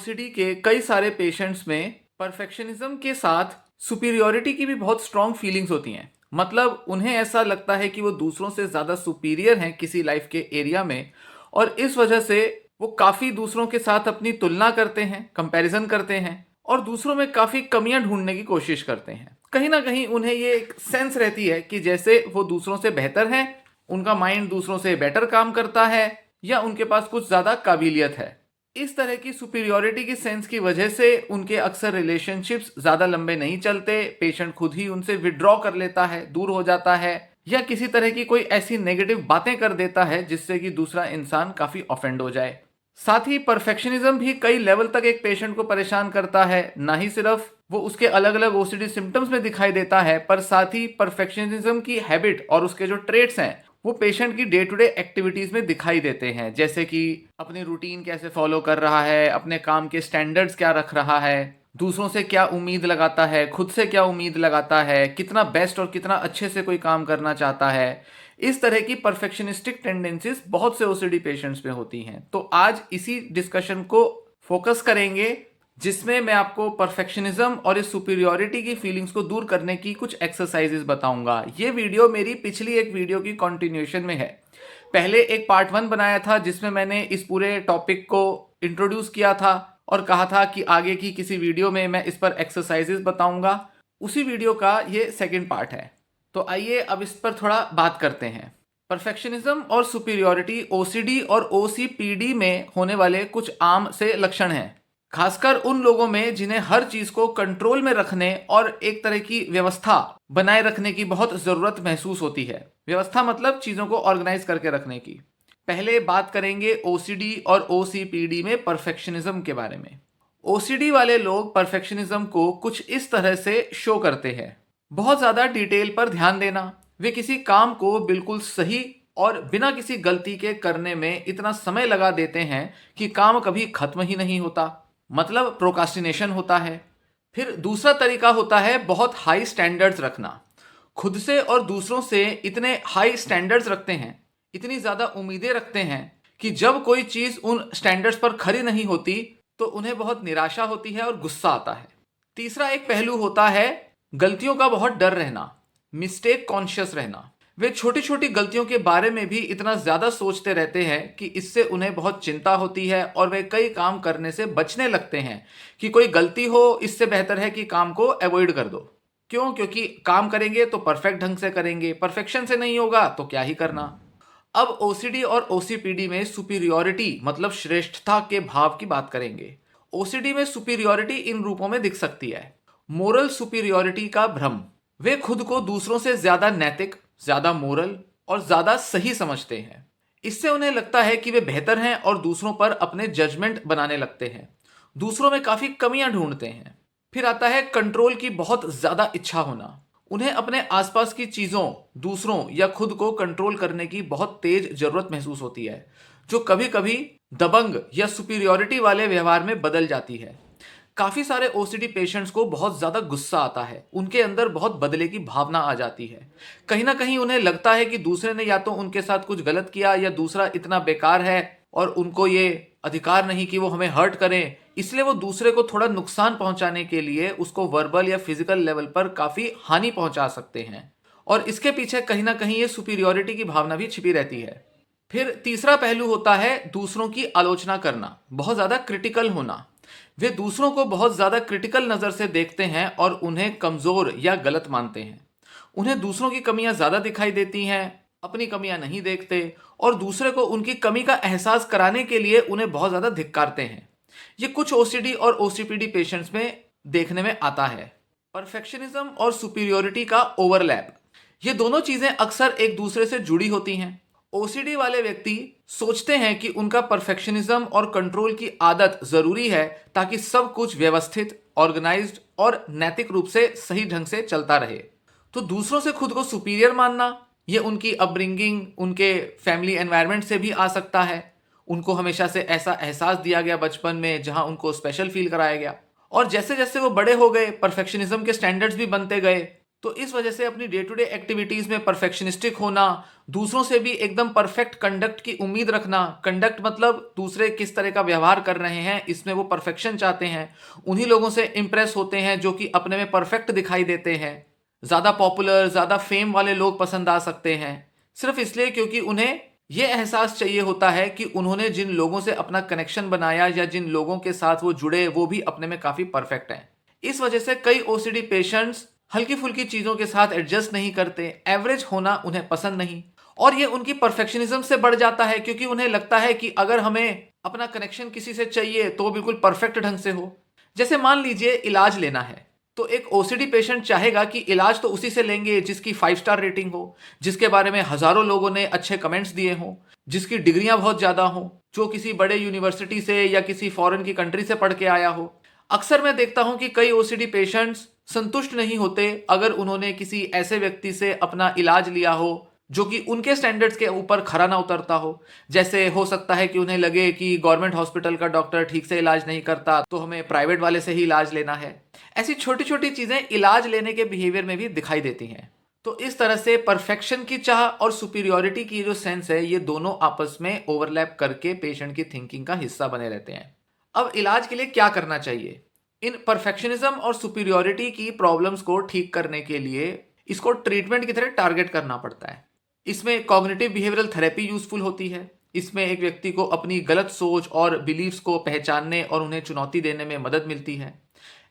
OCD के कई सारे पेशेंट्स में परफेक्शनिज्म के साथ सुपीरियॉरिटी की भी बहुत स्ट्रांग फीलिंग्स होती हैं। मतलब उन्हें ऐसा लगता है कि वो दूसरों से ज़्यादा सुपीरियर हैं किसी लाइफ के एरिया में, और इस वजह से वो काफ़ी दूसरों के साथ अपनी तुलना करते हैं, कंपैरिजन करते हैं और दूसरों में काफ़ी कमियां ढूंढने की कोशिश करते हैं। कहीं ना कहीं उन्हें ये एक सेंस रहती है कि जैसे वो दूसरों से बेहतर हैं, उनका माइंड दूसरों से बेटर काम करता है या उनके पास कुछ ज़्यादा काबिलियत है। इस तरह की सुपीरियॉरिटी की सेंस की वजह से उनके अक्सर रिलेशनशिप्स ज़्यादा लंबे नहीं चलते। पेशेंट खुद ही उनसे विड्रॉ कर लेता है, दूर हो जाता है या किसी तरह की कोई ऐसी नेगेटिव बातें कर देता है जिससे कि दूसरा इंसान काफ़ी ऑफेंड हो जाए। साथ ही परफेक्शनिज्म भी कई लेवल तक एक पेशेंट को परेशान करता है। ना ही सिर्फ वो उसके अलग अलग ओसीडी सिम्टम्स में दिखाई देता है, पर साथ ही परफेक्शनिज्म की हैबिट और उसके जो ट्रेट्स हैं वो पेशेंट की डे टू डे एक्टिविटीज में दिखाई देते हैं। जैसे कि अपनी रूटीन कैसे फॉलो कर रहा है, अपने काम के स्टैंडर्ड्स क्या रख रहा है, दूसरों से क्या उम्मीद लगाता है, खुद से क्या उम्मीद लगाता है, कितना बेस्ट और कितना अच्छे से कोई काम करना चाहता है। इस तरह की परफेक्शनिस्टिक टेंडेंसीज बहुत से ओसीडी पेशेंट्स में होती हैं। तो आज इसी डिस्कशन को फोकस करेंगे जिसमें मैं आपको परफेक्शनिज्म और इस सुपीरियॉरिटी की फीलिंग्स को दूर करने की कुछ एक्सरसाइजेस बताऊंगा। ये वीडियो मेरी पिछली एक वीडियो की कंटिन्यूएशन में है। पहले एक पार्ट 1 बनाया था जिसमें मैंने इस पूरे टॉपिक को इंट्रोड्यूस किया था और कहा था कि आगे की किसी वीडियो में मैं इस पर एक्सरसाइजेस बताऊंगा। उसी वीडियो का ये सेकेंड पार्ट है। तो आइए अब इस पर थोड़ा बात करते हैं। परफेक्शनिज्म और सुपीरियॉरिटी ओसीडी और ओसीपीडी में होने वाले कुछ आम से लक्षण हैं, खासकर उन लोगों में जिन्हें हर चीज को कंट्रोल में रखने और एक तरह की व्यवस्था बनाए रखने की बहुत जरूरत महसूस होती है। व्यवस्था मतलब चीजों को ऑर्गेनाइज करके रखने की। पहले बात करेंगे ओसीडी और ओसीपीडी में परफेक्शनिज्म के बारे में। ओसीडी वाले लोग परफेक्शनिज्म को कुछ इस तरह से शो करते हैं। बहुत ज्यादा डिटेल पर ध्यान देना। वे किसी काम को बिल्कुल सही और बिना किसी गलती के करने में इतना समय लगा देते हैं कि काम कभी खत्म ही नहीं होता, मतलब प्रोकास्टिनेशन होता है। फिर दूसरा तरीका होता है बहुत हाई स्टैंडर्ड्स रखना। खुद से और दूसरों से इतने हाई स्टैंडर्ड्स रखते हैं, इतनी ज्यादा उम्मीदें रखते हैं कि जब कोई चीज उन स्टैंडर्ड्स पर खरी नहीं होती तो उन्हें बहुत निराशा होती है और गुस्सा आता है। तीसरा एक पहलू होता है गलतियों का बहुत डर रहना, मिस्टेक कॉन्शियस रहना। वे छोटी छोटी गलतियों के बारे में भी इतना ज्यादा सोचते रहते हैं कि इससे उन्हें बहुत चिंता होती है और वे कई काम करने से बचने लगते हैं कि कोई गलती हो, इससे बेहतर है कि काम को अवॉइड कर दो। क्यों? क्योंकि काम करेंगे तो परफेक्ट ढंग से करेंगे, परफेक्शन से नहीं होगा तो क्या ही करना। अब ओसीडी और ओसीपीडी में सुपीरियॉरिटी मतलब श्रेष्ठता के भाव की बात करेंगे। ओसीडी में सुपीरियॉरिटी इन रूपों में दिख सकती है। मोरल सुपीरियॉरिटी का भ्रम। वे खुद को दूसरों से ज्यादा नैतिक, ज्यादा मोरल और ज्यादा सही समझते हैं। इससे उन्हें लगता है कि वे बेहतर हैं और दूसरों पर अपने जजमेंट बनाने लगते हैं, दूसरों में काफी कमियां ढूंढते हैं। फिर आता है कंट्रोल की बहुत ज्यादा इच्छा होना। उन्हें अपने आसपास की चीजों, दूसरों या खुद को कंट्रोल करने की बहुत तेज जरूरत महसूस होती है, जो कभी कभी दबंग या सुपीरियॉरिटी वाले व्यवहार में बदल जाती है। काफी सारे ओसीडी पेशेंट्स को बहुत ज्यादा गुस्सा आता है, उनके अंदर बहुत बदले की भावना आ जाती है। कहीं ना कहीं उन्हें लगता है कि दूसरे ने या तो उनके साथ कुछ गलत किया या दूसरा इतना बेकार है और उनको ये अधिकार नहीं कि वो हमें हर्ट करें, इसलिए वो दूसरे को थोड़ा नुकसान पहुंचाने के लिए उसको वर्बल या फिजिकल लेवल पर काफी हानि पहुंचा सकते हैं। और इसके पीछे कहीं ना कहीं ये सुपीरियॉरिटी की भावना भी छिपी रहती है। फिर तीसरा पहलू होता है दूसरों की आलोचना करना, बहुत ज्यादा क्रिटिकल होना। वे दूसरों को बहुत ज्यादा क्रिटिकल नजर से देखते हैं और उन्हें कमजोर या गलत मानते हैं। उन्हें दूसरों की कमियां ज्यादा दिखाई देती हैं, अपनी कमियां नहीं देखते और दूसरे को उनकी कमी का एहसास कराने के लिए उन्हें बहुत ज्यादा धिक्कारते हैं। ये कुछ ओसीडी और ओसीपीडी पेशेंट्स में देखने में आता है। परफेक्शनिज्म और सुपीरियॉरिटी का ओवरलैप। ये दोनों चीजें अक्सर एक दूसरे से जुड़ी होती हैं। ओसीडी वाले व्यक्ति सोचते हैं कि उनका परफेक्शनिज्म और कंट्रोल की आदत जरूरी है ताकि सब कुछ व्यवस्थित, ऑर्गेनाइज्ड और नैतिक रूप से सही ढंग से चलता रहे। तो दूसरों से खुद को सुपीरियर मानना, ये उनकी अपब्रिंगिंग, उनके फैमिली एनवायरनमेंट से भी आ सकता है। उनको हमेशा से ऐसा एहसास दिया गया बचपन में जहां उनको स्पेशल फील कराया गया, और जैसे जैसे वो बड़े हो गए परफेक्शनिज्म के स्टैंडर्ड्स भी बनते गए। तो इस वजह से अपनी डे टू डे एक्टिविटीज में परफेक्शनिस्टिक होना, दूसरों से भी एकदम परफेक्ट कंडक्ट की उम्मीद रखना, कंडक्ट मतलब दूसरे किस तरह का व्यवहार कर रहे हैं इसमें वो परफेक्शन चाहते हैं, उन्हीं लोगों से इंप्रेस होते हैं जो कि अपने में परफेक्ट दिखाई देते हैं, ज़्यादा पॉपुलर ज़्यादा फेम वाले लोग पसंद आ सकते हैं, सिर्फ इसलिए क्योंकि उन्हें यह एहसास चाहिए होता है कि उन्होंने जिन लोगों से अपना कनेक्शन बनाया या जिन लोगों के साथ वो जुड़े वो भी अपने में काफ़ी परफेक्ट हैं। इस वजह से कई ओसीडी पेशेंट्स हल्की फुल्की चीज़ों के साथ एडजस्ट नहीं करते, एवरेज होना उन्हें पसंद नहीं, और ये उनकी परफेक्शनिज्म से बढ़ जाता है क्योंकि उन्हें लगता है कि अगर हमें अपना कनेक्शन किसी से चाहिए तो वो बिल्कुल परफेक्ट ढंग से हो। जैसे मान लीजिए इलाज लेना है, तो एक ओसीडी पेशेंट चाहेगा कि इलाज तो उसी से लेंगे जिसकी 5 स्टार रेटिंग हो, जिसके बारे में हजारों लोगों ने अच्छे कमेंट्स दिए हों, जिसकी डिग्रियां बहुत ज़्यादा हों, जो किसी बड़े यूनिवर्सिटी से या किसी फॉरेन की कंट्री से पढ़ के आया हो। अक्सर मैं देखता हूं कि कई ओसीडी पेशेंट्स संतुष्ट नहीं होते अगर उन्होंने किसी ऐसे व्यक्ति से अपना इलाज लिया हो जो कि उनके स्टैंडर्ड्स के ऊपर खरा ना उतरता हो। जैसे हो सकता है कि उन्हें लगे कि गवर्नमेंट हॉस्पिटल का डॉक्टर ठीक से इलाज नहीं करता तो हमें प्राइवेट वाले से ही इलाज लेना है। ऐसी छोटी छोटी चीज़ें इलाज लेने के बिहेवियर में भी दिखाई देती हैं। तो इस तरह से परफेक्शन की चाह और सुपीरियोरिटी की जो सेंस है ये दोनों आपस में ओवरलैप करके पेशेंट की थिंकिंग का हिस्सा बने रहते हैं। अब इलाज के लिए क्या करना चाहिए? इन परफेक्शनिज्म और सुपीरियोरिटी की प्रॉब्लम्स को ठीक करने के लिए इसको ट्रीटमेंट की तरह टारगेट करना पड़ता है। इसमें कॉग्निटिव बिहेवियरल थेरेपी यूजफुल होती है। इसमें एक व्यक्ति को अपनी गलत सोच और बिलीव्स को पहचानने और उन्हें चुनौती देने में मदद मिलती है।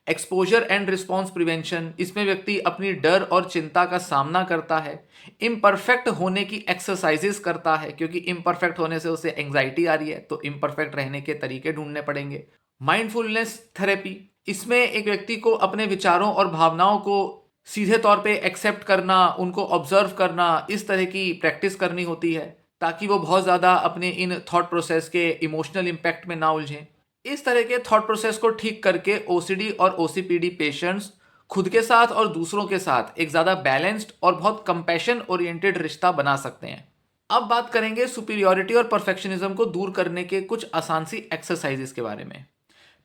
एक्सपोजर एंड रिस्पॉन्स प्रिवेंशन, इसमें व्यक्ति अपनी डर और चिंता का सामना करता है। इम्परफेक्ट होने की एक्सरसाइजेस करता है क्योंकि इम्परफेक्ट होने से उसे एंग्जाइटी आ रही है तो इम्परफेक्ट रहने के तरीके ढूंढने पड़ेंगे। माइंडफुलनेस थेरेपी, इसमें एक व्यक्ति को अपने विचारों और भावनाओं को सीधे तौर पे एक्सेप्ट करना, उनको ऑब्जर्व करना, इस तरह की प्रैक्टिस करनी होती है ताकि वो बहुत ज़्यादा अपने इन थॉट प्रोसेस के इमोशनल इम्पैक्ट में ना उलझें। इस तरह के थॉट प्रोसेस को ठीक करके ओसीडी और ओसीपीडी पेशेंट्स खुद के साथ और दूसरों के साथ एक ज़्यादा बैलेंस्ड और बहुत कंपैशन ओरिएंटेड रिश्ता बना सकते हैं। अब बात करेंगे सुपीरियोरिटी और परफेक्शनिज्म को दूर करने के कुछ आसान सी एक्सरसाइजेस के बारे में।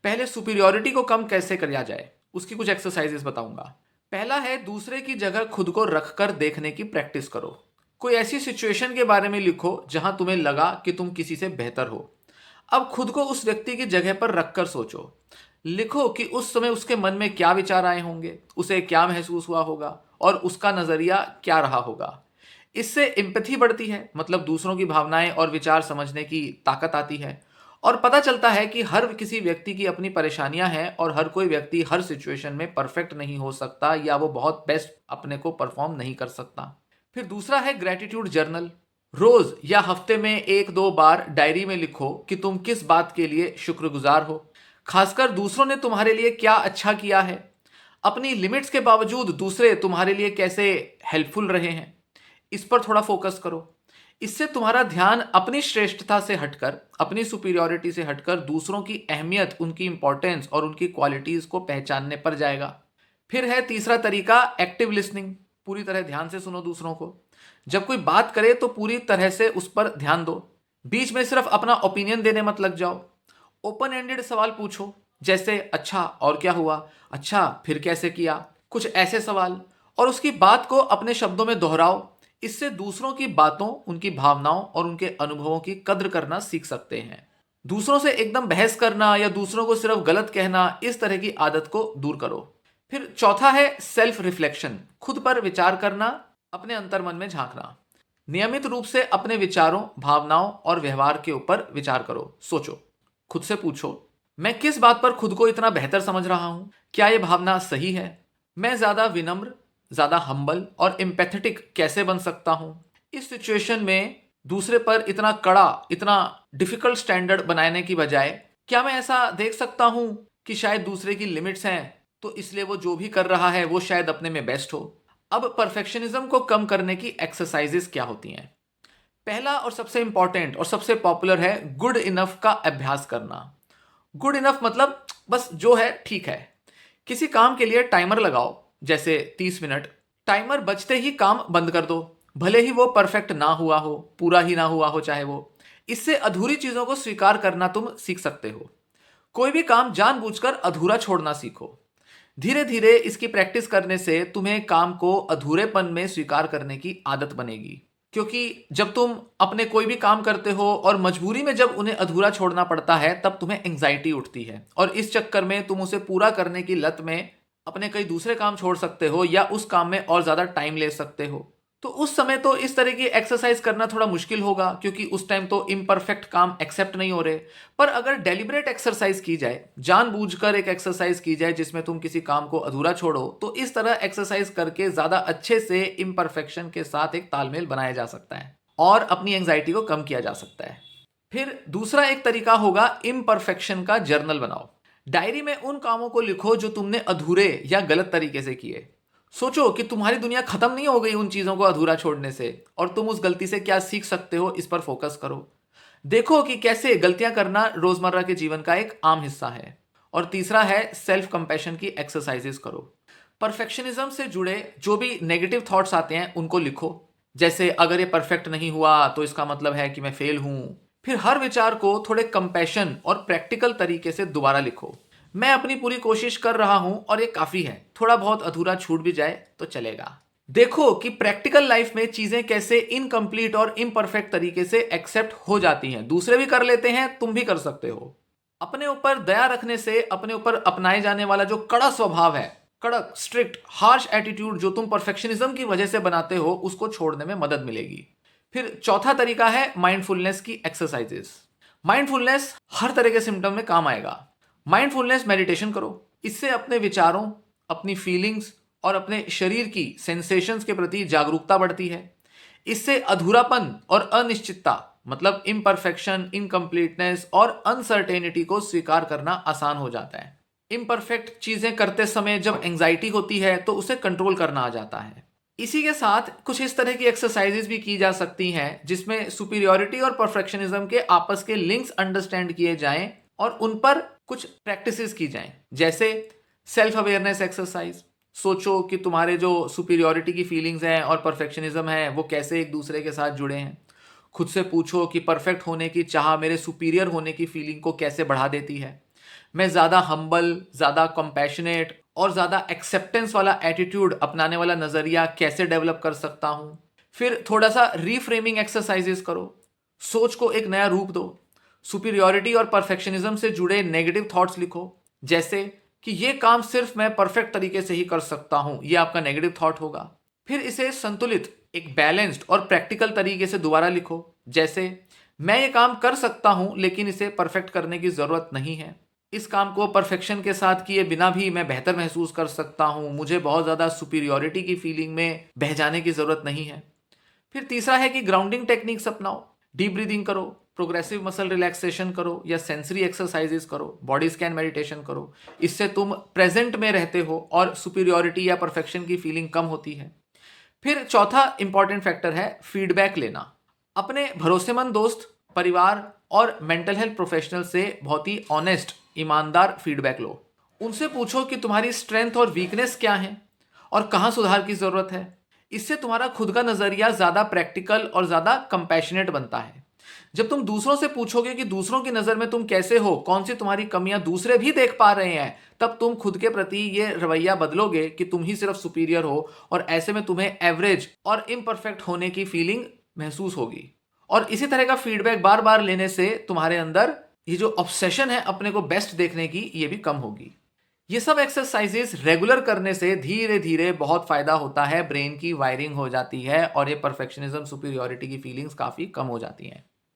पहले सुपीरियोरिटी को कम कैसे किया जाए उसकी कुछ एक्सरसाइजेस बताऊंगा। पहला है दूसरे की जगह खुद को रखकर देखने की प्रैक्टिस करो। कोई ऐसी सिचुएशन के बारे में लिखो जहां तुम्हें लगा कि तुम किसी से बेहतर हो। अब खुद को उस व्यक्ति की जगह पर रखकर सोचो। लिखो कि उस समय उसके मन में क्या विचार आए होंगे, उसे क्या महसूस हुआ होगा और उसका नजरिया क्या रहा होगा। इससे एम्पैथी बढ़ती है, मतलब दूसरों की भावनाएं और विचार समझने की ताकत आती है और पता चलता है कि हर किसी व्यक्ति की अपनी परेशानियां हैं और हर कोई व्यक्ति हर सिचुएशन में परफेक्ट नहीं हो सकता या वो बहुत बेस्ट अपने को परफॉर्म नहीं कर सकता। फिर दूसरा है ग्रेटिट्यूड जर्नल। रोज या हफ्ते में 1-2 बार डायरी में लिखो कि तुम किस बात के लिए शुक्रगुजार हो, खासकर दूसरों ने तुम्हारे लिए क्या अच्छा किया है। अपनी लिमिट्स के बावजूद दूसरे तुम्हारे लिए कैसे हेल्पफुल रहे हैं, इस पर थोड़ा फोकस करो। इससे तुम्हारा ध्यान अपनी श्रेष्ठता से हटकर, अपनी सुपीरियोरिटी से हटकर दूसरों की अहमियत, उनकी इंपॉर्टेंस और उनकी क्वालिटीज को पहचानने पर जाएगा। फिर है तीसरा तरीका एक्टिव लिसनिंग। पूरी तरह ध्यान से सुनो दूसरों को। जब कोई बात करे तो पूरी तरह से उस पर ध्यान दो। बीच में सिर्फ अपना ओपिनियन देने मत लग जाओ। ओपन एंडेड सवाल पूछो, जैसे अच्छा और क्या हुआ, अच्छा फिर कैसे किया, कुछ ऐसे सवाल, और उसकी बात को अपने शब्दों में दोहराओ। इससे दूसरों की बातों, उनकी भावनाओं और उनके अनुभवों की कद्र करना सीख सकते हैं। दूसरों से एकदम बहस करना या दूसरों को सिर्फ गलत कहना, इस तरह की आदत को दूर करो। फिर चौथा है सेल्फ रिफ्लेक्शन। खुद पर विचार करना, अपने अंतर्मन में झांकना। नियमित रूप से अपने विचारों, भावनाओं और व्यवहार के ऊपर विचार करो। सोचो, खुद से पूछो, मैं किस बात पर खुद को इतना बेहतर समझ रहा हूं? क्या यह भावना सही है? मैं ज्यादा विनम्र, ज्यादा हम्बल और एम्पैथेटिक कैसे बन सकता हूं? इस सिचुएशन में दूसरे पर इतना कड़ा, इतना डिफिकल्ट स्टैंडर्ड बनाने की बजाय क्या मैं ऐसा देख सकता हूं कि शायद दूसरे की लिमिट्स हैं तो इसलिए वो जो भी कर रहा है वो शायद अपने में बेस्ट हो। अब परफेक्शनिज्म को कम करने की एक्सरसाइजेस क्या होती हैं? पहला और सबसे इंपॉर्टेंट और सबसे पॉपुलर है गुड इनफ का अभ्यास करना। गुड इनफ मतलब बस जो है ठीक है। किसी काम के लिए टाइमर लगाओ, जैसे 30 मिनट। टाइमर बजते ही काम बंद कर दो, भले ही वो परफेक्ट ना हुआ हो, पूरा ही ना हुआ हो चाहे वो। इससे अधूरी चीजों को स्वीकार करना तुम सीख सकते हो। कोई भी काम जानबूझकर अधूरा छोड़ना सीखो। धीरे धीरे इसकी प्रैक्टिस करने से तुम्हें काम को अधूरेपन में स्वीकार करने की आदत बनेगी, क्योंकि जब तुम अपने कोई भी काम करते हो और मजबूरी में जब उन्हें अधूरा छोड़ना पड़ता है तब तुम्हें एंग्जाइटी उठती है और इस चक्कर में तुम उसे पूरा करने की लत में अपने कई दूसरे काम छोड़ सकते हो या उस काम में और ज्यादा टाइम ले सकते हो। तो उस समय तो इस तरह की एक्सरसाइज करना थोड़ा मुश्किल होगा, क्योंकि उस टाइम तो इम्परफेक्ट काम एक्सेप्ट नहीं हो रहे। पर अगर डेलिब्रेट एक्सरसाइज की जाए, जानबूझकर एक एक्सरसाइज की जाए जिसमें तुम किसी काम को अधूरा छोड़ो, तो इस तरह एक्सरसाइज करके ज्यादा अच्छे से इम्परफेक्शन के साथ एक तालमेल बनाया जा सकता है और अपनी एंग्जाइटी को कम किया जा सकता है। फिर दूसरा एक तरीका होगा, इम्परफेक्शन का जर्नल बनाओ। डायरी में उन कामों को लिखो जो तुमने अधूरे या गलत तरीके से किए। सोचो कि तुम्हारी दुनिया खत्म नहीं हो गई उन चीजों को अधूरा छोड़ने से, और तुम उस गलती से क्या सीख सकते हो, इस पर फोकस करो। देखो कि कैसे गलतियां करना रोजमर्रा के जीवन का एक आम हिस्सा है। और तीसरा है, सेल्फ कंपैशन की एक्सरसाइजेस करो। परफेक्शनिज्म से जुड़े जो भी नेगेटिव थॉट्स आते हैं उनको लिखो। जैसे अगर ये परफेक्ट नहीं हुआ तो इसका मतलब है कि मैं फेल हूं। फिर हर विचार को थोड़े कंपैशन और प्रैक्टिकल तरीके से दोबारा लिखो। मैं अपनी पूरी कोशिश कर रहा हूं और ये काफी है, थोड़ा बहुत अधूरा छूट भी जाए तो चलेगा। देखो कि प्रैक्टिकल लाइफ में चीजें कैसे इनकम्प्लीट और इम्परफेक्ट तरीके से एक्सेप्ट हो जाती हैं। दूसरे भी कर लेते हैं, तुम भी कर सकते हो। अपने ऊपर दया रखने से अपने ऊपर अपनाए जाने वाला जो कड़ा स्वभाव है, कड़क, स्ट्रिक्ट, हार्श एटीट्यूड जो तुम परफेक्शनिज्म की वजह से बनाते हो, उसको छोड़ने में मदद मिलेगी। फिर चौथा तरीका है माइंडफुलनेस की एक्सरसाइजेस। माइंडफुलनेस हर तरह के सिम्टम में काम आएगा। माइंडफुलनेस मेडिटेशन करो। इससे अपने विचारों, अपनी फीलिंग्स और अपने शरीर की सेंसेशंस के प्रति जागरूकता बढ़ती है। इससे अधूरापन और अनिश्चितता, मतलब इम्परफेक्शन, इनकम्प्लीटनेस और अनसर्टेनिटी को स्वीकार करना आसान हो जाता है। इम्परफेक्ट चीजें करते समय जब एंग्जाइटी होती है तो उसे कंट्रोल करना आ जाता है। इसी के साथ कुछ इस तरह की एक्सरसाइजेस भी की जा सकती हैं जिसमें सुपीरियोरिटी और परफेक्शनिज्म के आपस के लिंक्स अंडरस्टैंड किए जाएं और उन पर कुछ प्रैक्टिसेस की जाएं। जैसे सेल्फ अवेयरनेस एक्सरसाइज। सोचो कि तुम्हारे जो सुपीरियोरिटी की फीलिंग्स हैं और परफेक्शनिज्म है वो कैसे एक दूसरे के साथ जुड़े हैं। खुद से पूछो कि परफेक्ट होने की चाह मेरे सुपीरियर होने की फीलिंग को कैसे बढ़ा देती है। मैं ज़्यादा हम्बल, ज़्यादा कंपैशनेट और ज़्यादा एक्सेप्टेंस वाला एटीट्यूड अपनाने वाला नज़रिया कैसे डेवलप कर सकता हूँ। फिर थोड़ा सा रीफ्रेमिंग एक्सरसाइजेस करो। सोच को एक नया रूप दो। सुपीरियोरिटी और परफेक्शनिज्म से जुड़े नेगेटिव थॉट्स लिखो, जैसे कि ये काम सिर्फ मैं परफेक्ट तरीके से ही कर सकता हूं, ये आपका नेगेटिव थॉट होगा। फिर इसे संतुलित, एक बैलेंस्ड और प्रैक्टिकल तरीके से दोबारा लिखो, जैसे मैं ये काम कर सकता हूं लेकिन इसे परफेक्ट करने की जरूरत नहीं है। इस काम को परफेक्शन के साथ किए बिना भी मैं बेहतर महसूस कर सकता हूं। मुझे बहुत ज़्यादा सुपीरियोरिटी की फीलिंग में बह जाने की ज़रूरत नहीं है। फिर तीसरा है कि ग्राउंडिंग टेक्निक्स अपनाओ। डीप ब्रीदिंग करो, प्रोग्रेसिव मसल रिलैक्सेशन करो या सेंसरी एक्सरसाइजेस करो, बॉडी स्कैन मेडिटेशन करो। इससे तुम प्रेजेंट में रहते हो और सुपीरियोरिटी या परफेक्शन की फीलिंग कम होती है। फिर चौथा इंपॉर्टेंट फैक्टर है फीडबैक लेना। अपने भरोसेमंद दोस्त, परिवार और मेंटल हेल्थ प्रोफेशनल से बहुत ही ऑनेस्ट, ईमानदार फीडबैक लो। उनसे पूछो कि तुम्हारी स्ट्रेंथ और वीकनेस क्या है और कहाँ सुधार की जरूरत है। इससे तुम्हारा खुद का नजरिया ज्यादा प्रैक्टिकल और ज्यादा कंपैशनेट बनता है। जब तुम दूसरों से पूछोगे कि दूसरों की नजर में तुम कैसे हो, कौन सी तुम्हारी कमियां दूसरे भी देख पा रहे हैं, तब तुम खुद के प्रति ये रवैया बदलोगे कि तुम ही सिर्फ सुपीरियर हो और ऐसे में तुम्हें एवरेज और इम्परफेक्ट होने की फीलिंग महसूस होगी। और इसी तरह का फीडबैक बार बार लेने से तुम्हारे अंदर ये जो ऑब्सेशन है अपने को बेस्ट देखने की, ये भी कम होगी। ये सब एक्सरसाइजेस रेगुलर करने से धीरे धीरे बहुत फायदा होता है, ब्रेन की वायरिंग हो जाती है और ये परफेक्शनिज्म, सुपीरियोरिटी की फीलिंग्स काफी कम हो जाती हैं।